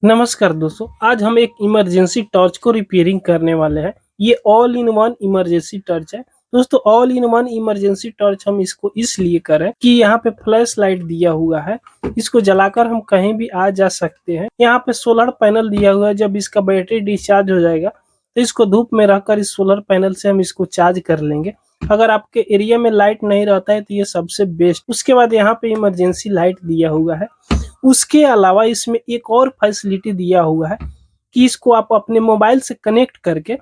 नमस्कार दोस्तों, आज हम एक इमरजेंसी टॉर्च को रिपेयरिंग करने वाले हैं। ये all in one emergency torch है। दोस्तों, all in one emergency torch हम इसको इसलिए करें कि यहाँ पे फ्लैश लाइट दिया हुआ है। इसको जलाकर हम कहीं भी आ जा सकते हैं। यहाँ पे सोलर पैनल दिया हुआ है। जब इसका बैटरी डिस्चार्ज हो जाएगा तो इसको धूप में रखकर इस सोलर पैनल से हम इसको चार्ज कर लेंगे। अगर आपके एरिया में लाइट नहीं रहता है तो ये सबसे बेस्ट। उसके बाद यहाँ पे इमरजेंसी लाइट दिया हुआ है। उसके अलावा इसमें एक और फैसिलिटी दिया हुआ है कि इसको आप अपने मोबाइल से कनेक्ट करके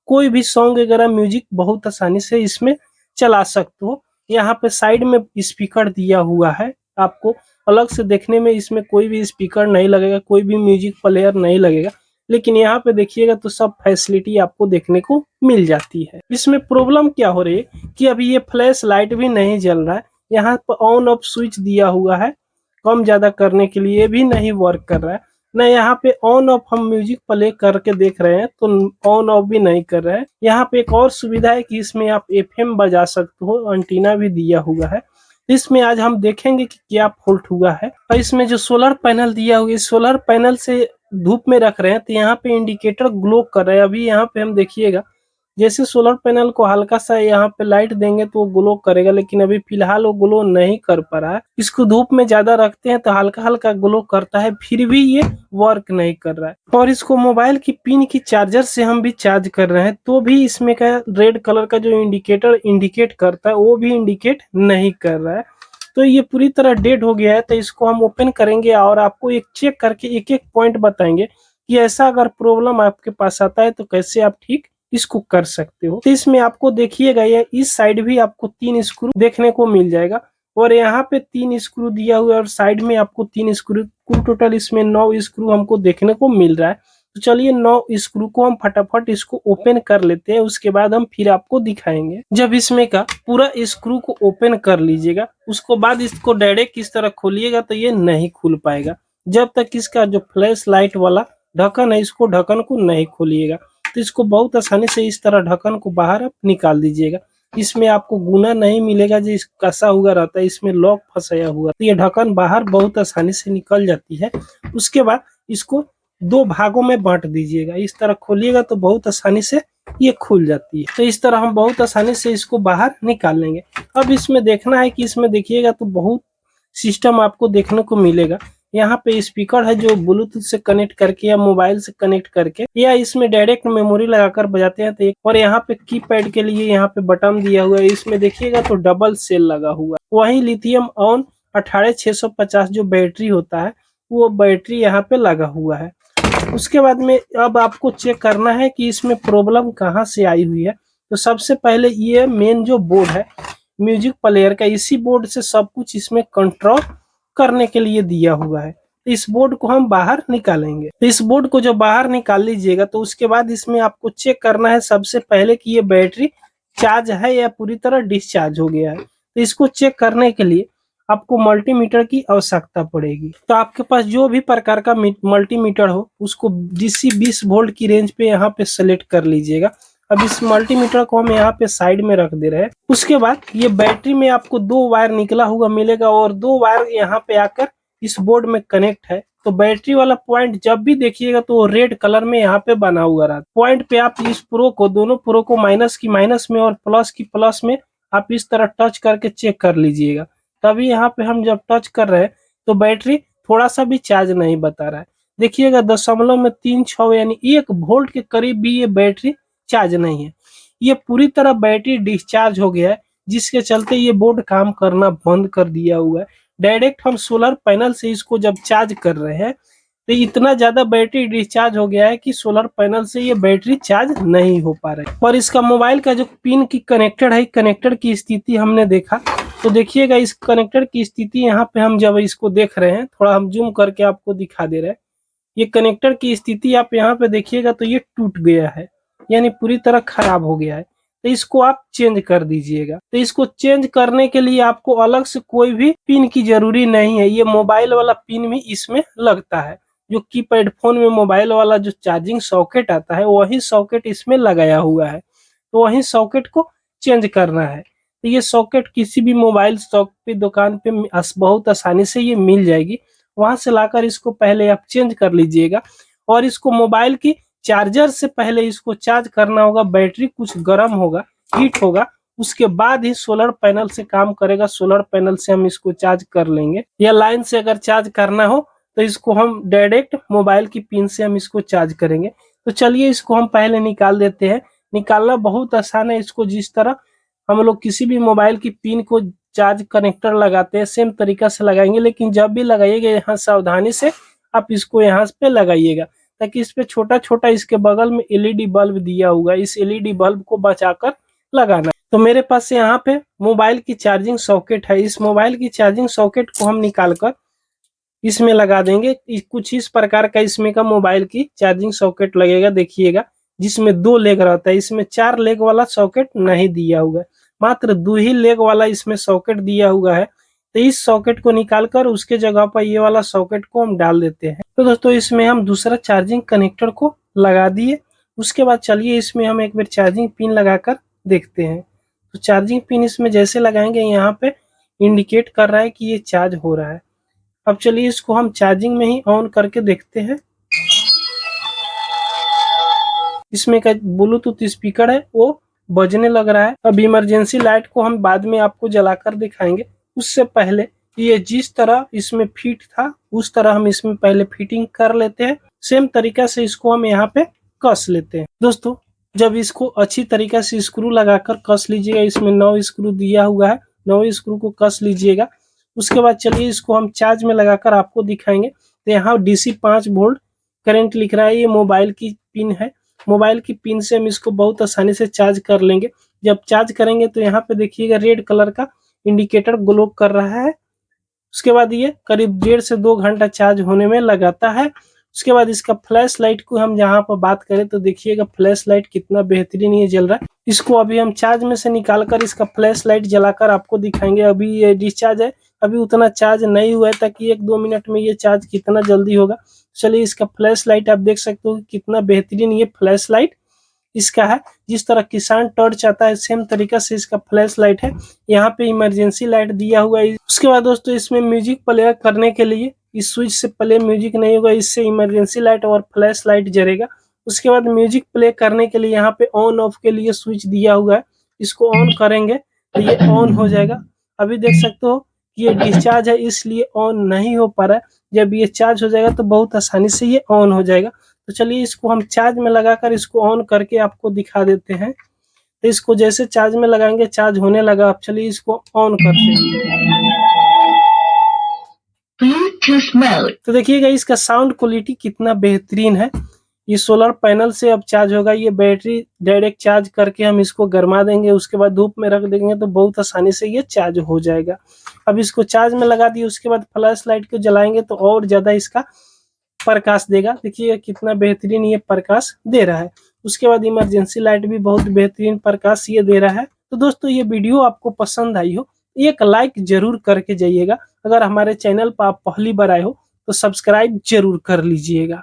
कोई भी सॉन्ग वगैरह म्यूजिक बहुत आसानी से इसमें चला सकते हो। यहाँ पे साइड में स्पीकर दिया हुआ है। आपको अलग से देखने में इसमें कोई भी स्पीकर नहीं लगेगा, कोई भी म्यूजिक प्लेयर नहीं लगेगा, लेकिन यहाँ पे देखिएगा तो सब फैसिलिटी आपको देखने को मिल जाती है। इसमें प्रॉब्लम क्या हो रही है कि अभी ये फ्लैश लाइट भी नहीं जल रहा है। यहाँ पर ऑन ऑफ स्विच दिया हुआ है, कम ज्यादा करने के लिए भी नहीं वर्क कर रहा है ना। यहाँ पे ऑन ऑफ हम म्यूजिक प्ले करके देख रहे हैं तो ऑन ऑफ भी नहीं कर रहे हैं। यहाँ पे एक और सुविधा है कि इसमें आप एफएम बजा सकते हो, एंटीना भी दिया हुआ है। इसमें आज हम देखेंगे कि क्या फॉल्ट हुआ है। और इसमें जो सोलर पैनल दिया हुआ है, सोलर पैनल से धूप में रख रहे हैं तो यहाँ पे इंडिकेटर ग्लो कर रहा है। अभी यहाँ पे हम देखिएगा, जैसे सोलर पैनल को हल्का सा यहाँ पे लाइट देंगे तो वो ग्लो करेगा, लेकिन अभी फिलहाल वो ग्लो नहीं कर पा रहा है। इसको धूप में ज्यादा रखते हैं तो हल्का हल्का ग्लो करता है, फिर भी ये वर्क नहीं कर रहा है। और इसको मोबाइल की पिन की चार्जर से हम भी चार्ज कर रहे हैं तो भी इसमें का रेड कलर का जो इंडिकेटर इंडिकेट करता है वो भी इंडिकेट नहीं कर रहा है। तो ये पूरी तरह डेड हो गया है। तो इसको हम ओपन करेंगे और आपको एक चेक करके एक एक पॉइंट बताएंगे कि ऐसा अगर प्रॉब्लम आपके पास आता है तो कैसे आप ठीक इसको कर सकते हो। तो इसमें आपको देखिएगा, ये इस साइड भी आपको 3 स्क्रू देखने को मिल जाएगा और यहाँ पे 3 स्क्रू दिया हुआ है और साइड में आपको 3 स्क्रू, कुल टोटल इसमें 9 स्क्रू हमको देखने को मिल रहा है। तो चलिए 9 स्क्रू को हम फटाफट इसको ओपन कर लेते हैं, उसके बाद हम फिर आपको दिखाएंगे। जब इसमें का पूरा स्क्रू को ओपन कर लीजिएगा, उसको बाद इसको डायरेक्ट इस तरह खोलिएगा तो ये नहीं खुल पाएगा जब तक इसका जो फ्लैश लाइट वाला ढक्कन है, इसको ढक्कन को नहीं खोलिएगा। तो इसको बहुत आसानी से इस तरह ढक्कन को बाहर आप निकाल दीजिएगा। इसमें आपको गुना नहीं मिलेगा जो कसा हुआ रहता है, इसमें लॉक फंसाया हुआ, तो ये ढक्कन बाहर बहुत आसानी से निकल जाती है। उसके बाद इसको 2 भागों में बांट दीजिएगा। इस तरह खोलिएगा तो बहुत आसानी से ये खुल जाती है। तो इस तरह हम बहुत आसानी से इसको बाहर निकाल लेंगे। अब इसमें देखना है कि इसमें देखिएगा तो बहुत सिस्टम आपको देखने को मिलेगा। यहाँ पे स्पीकर है जो ब्लूटूथ से कनेक्ट करके या मोबाइल से कनेक्ट करके या इसमें डायरेक्ट मेमोरी लगाकर बजाते हैं। तो एक और यहाँ पे कीपैड के लिए यहाँ पे बटन दिया हुआ है। इसमें देखिएगा तो डबल सेल लगा हुआ है। वहीं लिथियम ऑन 18650 जो बैटरी होता है वो बैटरी यहाँ पे लगा हुआ है। उसके बाद में अब आपको चेक करना है कि इसमें प्रॉब्लम कहाँ से आई हुई है। तो सबसे पहले ये मेन जो बोर्ड है म्यूजिक प्लेयर का, इसी बोर्ड से सब कुछ इसमें कंट्रोल करने के लिए दिया हुआ है। तो इस बोर्ड को हम बाहर निकालेंगे। तो इस बोर्ड को जो बाहर निकाल लीजिएगा तो उसके बाद इसमें आपको चेक करना है सबसे पहले कि ये बैटरी चार्ज है या पूरी तरह डिस्चार्ज हो गया है। तो इसको चेक करने के लिए आपको मल्टीमीटर की आवश्यकता पड़ेगी। तो आपके पास जो भी प्रकार का मल्टीमीटर हो उसको डीसी 20 वोल्ट की रेंज पे यहाँ पे सेलेक्ट कर लीजिएगा। अब इस मल्टीमीटर को हम यहाँ पे साइड में रख दे रहे हैं। उसके बाद ये बैटरी में आपको 2 वायर निकला हुआ मिलेगा और 2 वायर यहाँ पे आकर इस बोर्ड में कनेक्ट है। तो बैटरी वाला पॉइंट जब भी देखिएगा तो रेड कलर में यहाँ पे बना हुआ रहा पॉइंट पे आप इस प्रो को, दोनों प्रो को माइनस की माइनस में और प्लस की प्लस में आप इस तरह टच करके चेक कर लीजिएगा। तभी यहाँ पे हम जब टच कर रहे हैं तो बैटरी थोड़ा सा भी चार्ज नहीं बता रहा है। देखिएगा 0.36 यानी 1 वोल्ट के करीब भी ये बैटरी चार्ज नहीं है। ये पूरी तरह बैटरी डिस्चार्ज हो गया है, जिसके चलते ये बोर्ड काम करना बंद कर दिया हुआ है। डायरेक्ट हम सोलर पैनल से इसको जब चार्ज कर रहे हैं तो इतना ज्यादा बैटरी डिस्चार्ज हो गया है कि सोलर पैनल से ये बैटरी चार्ज नहीं हो पा रही। और इसका मोबाइल का जो पिन की कनेक्टर है, कनेक्टर की स्थिति हमने देखा तो देखिएगा इस कनेक्टर की स्थिति यहाँ पे हम जब इसको देख रहे हैं, थोड़ा हम जूम करके आपको दिखा दे रहे हैं। ये कनेक्टर की स्थिति आप यहाँ पे देखिएगा तो ये टूट गया है, यानी पूरी तरह खराब हो गया है। तो इसको आप चेंज कर दीजिएगा। तो इसको चेंज करने के लिए आपको अलग से कोई भी पिन की जरूरी नहीं है। ये मोबाइल वाला पिन भी इसमें लगता है। जो कीपैड फोन में मोबाइल वाला जो चार्जिंग सॉकेट आता है वही सॉकेट इसमें लगाया हुआ है। तो वही सॉकेट को चेंज करना है। तो ये सॉकेट किसी भी मोबाइल शॉप पे, दुकान पे बहुत आसानी से ये मिल जाएगी वहां से लाकर इसको पहले आप चेंज कर लीजिएगा। और इसको मोबाइल की चार्जर से पहले इसको चार्ज करना होगा। बैटरी कुछ गर्म होगा, हीट होगा, उसके बाद ही सोलर पैनल से काम करेगा। सोलर पैनल से हम इसको चार्ज कर लेंगे, या लाइन से अगर चार्ज करना हो तो इसको हम डायरेक्ट मोबाइल की पिन से हम इसको चार्ज करेंगे। तो चलिए इसको हम पहले निकाल देते हैं। निकालना बहुत आसान है। इसको जिस तरह हम लोग किसी भी मोबाइल की पिन को चार्ज कनेक्टर लगाते हैं सेम तरीका से लगाएंगे, लेकिन जब भी लगाइएगा यहाँ सावधानी से आप इसको यहाँ पे लगाइएगा, ताकि इस पे छोटा छोटा इसके बगल में एलईडी बल्ब दिया हुआ है, इस एलईडी बल्ब को बचाकर लगाना। तो मेरे पास यहाँ पे मोबाइल की चार्जिंग सॉकेट है। इस मोबाइल की चार्जिंग सॉकेट को हम निकाल कर इसमें लगा देंगे। कुछ इस प्रकार का इसमें का मोबाइल की चार्जिंग सॉकेट लगेगा, देखिएगा, जिसमें 2 लेग रहता है। इसमें 4 लेग वाला सॉकेट नहीं दिया हुआ है, मात्र 2 ही लेग वाला इसमें सॉकेट दिया हुआ है। तो इस सॉकेट को निकालकर उसके जगह पर ये वाला सॉकेट को हम डाल देते हैं। तो दोस्तों इसमें हम दूसरा चार्जिंग कनेक्टर को लगा दिए। उसके बाद चलिए इसमें हम एक बार चार्जिंग पिन लगाकर देखते हैं। तो चार्जिंग पिन इसमें जैसे लगाएंगे यहाँ पे इंडिकेट कर रहा है कि ये चार्ज हो रहा है। अब चलिए इसको हम चार्जिंग में ही ऑन करके देखते हैं। इसमें का ब्लूटूथ स्पीकर है वो बजने लग रहा है। अब इमरजेंसी लाइट को हम बाद में आपको जलाकर दिखाएंगे। उससे पहले ये जिस तरह इसमें फिट था उस तरह हम इसमें पहले फिटिंग कर लेते हैं। सेम तरीका से इसको हम यहाँ पे कस लेते हैं। दोस्तों जब इसको अच्छी तरीका से स्क्रू लगाकर कस लीजिएगा, इसमें 9 स्क्रू दिया हुआ है, 9 स्क्रू को कस लीजिएगा। उसके बाद चलिए इसको हम चार्ज में लगाकर आपको दिखाएंगे। तो यहाँ DC 5 वोल्ट करंट लिख रहा है, ये मोबाइल की पिन है। मोबाइल की पिन से हम इसको बहुत आसानी से चार्ज कर लेंगे। जब चार्ज करेंगे तो यहाँ पे देखिएगा रेड कलर का इंडिकेटर ग्लो कर रहा है। उसके बाद ये करीब 1.5 से 2 घंटा चार्ज होने में लगाता है। उसके बाद इसका फ्लैश लाइट को हम यहाँ पर बात करें तो देखिएगा फ्लैश लाइट कितना बेहतरीन ये जल रहा है। इसको अभी हम चार्ज में से निकाल कर इसका फ्लैश लाइट जलाकर आपको दिखाएंगे। अभी ये डिस्चार्ज है, अभी उतना चार्ज नहीं हुआ है, ताकि 1-2 मिनट में ये चार्ज कितना जल्दी होगा। चलिए इसका फ्लैश लाइट आप देख सकते हो कितना बेहतरीन ये फ्लैश लाइट इसका है। जिस तरह किसान टॉर्च आता है सेम तरीका से इसका फ्लैश लाइट है। यहाँ पे इमरजेंसी लाइट दिया हुआ है। उसके बाद दोस्तों इसमें म्यूजिक प्ले करने के लिए इस स्विच से प्ले म्यूजिक नहीं होगा, इससे इमरजेंसी लाइट और फ्लैश लाइट जलेगा। उसके बाद म्यूजिक प्ले करने के लिए यहाँ पे ऑन ऑफ के लिए स्विच दिया हुआ है, इसको ऑन करेंगे तो ये ऑन हो जाएगा। अभी देख सकते हो कि ये डिस्चार्ज है इसलिए ऑन नहीं हो पा रहा है। जब ये चार्ज हो जाएगा तो बहुत आसानी से ये ऑन हो जाएगा। तो चलिए इसको हम चार्ज में लगाकर इसको ऑन करके आपको दिखा देते हैं। तो इसको जैसे चार्ज में लगाएंगे चार्ज होने लगा। अब चलिए इसको ऑन करते हैं। तो देखिएगा इसका साउंड क्वालिटी कितना बेहतरीन है। ये सोलर पैनल से अब चार्ज होगा। ये बैटरी डायरेक्ट चार्ज करके हम इसको गरमा देंगे, उसके बाद धूप में रख देंगे तो बहुत आसानी से ये चार्ज हो जाएगा। अब इसको चार्ज में लगा दिए, उसके बाद फ्लैश लाइट को जलाएंगे तो और ज्यादा इसका प्रकाश देगा। देखिए कितना बेहतरीन ये प्रकाश दे रहा है। उसके बाद इमरजेंसी लाइट भी बहुत बेहतरीन प्रकाश ये दे रहा है। तो दोस्तों ये वीडियो आपको पसंद आई हो एक लाइक जरूर करके जाइएगा। अगर हमारे चैनल पर आप पहली बार आए हो तो सब्सक्राइब जरूर कर लीजिएगा।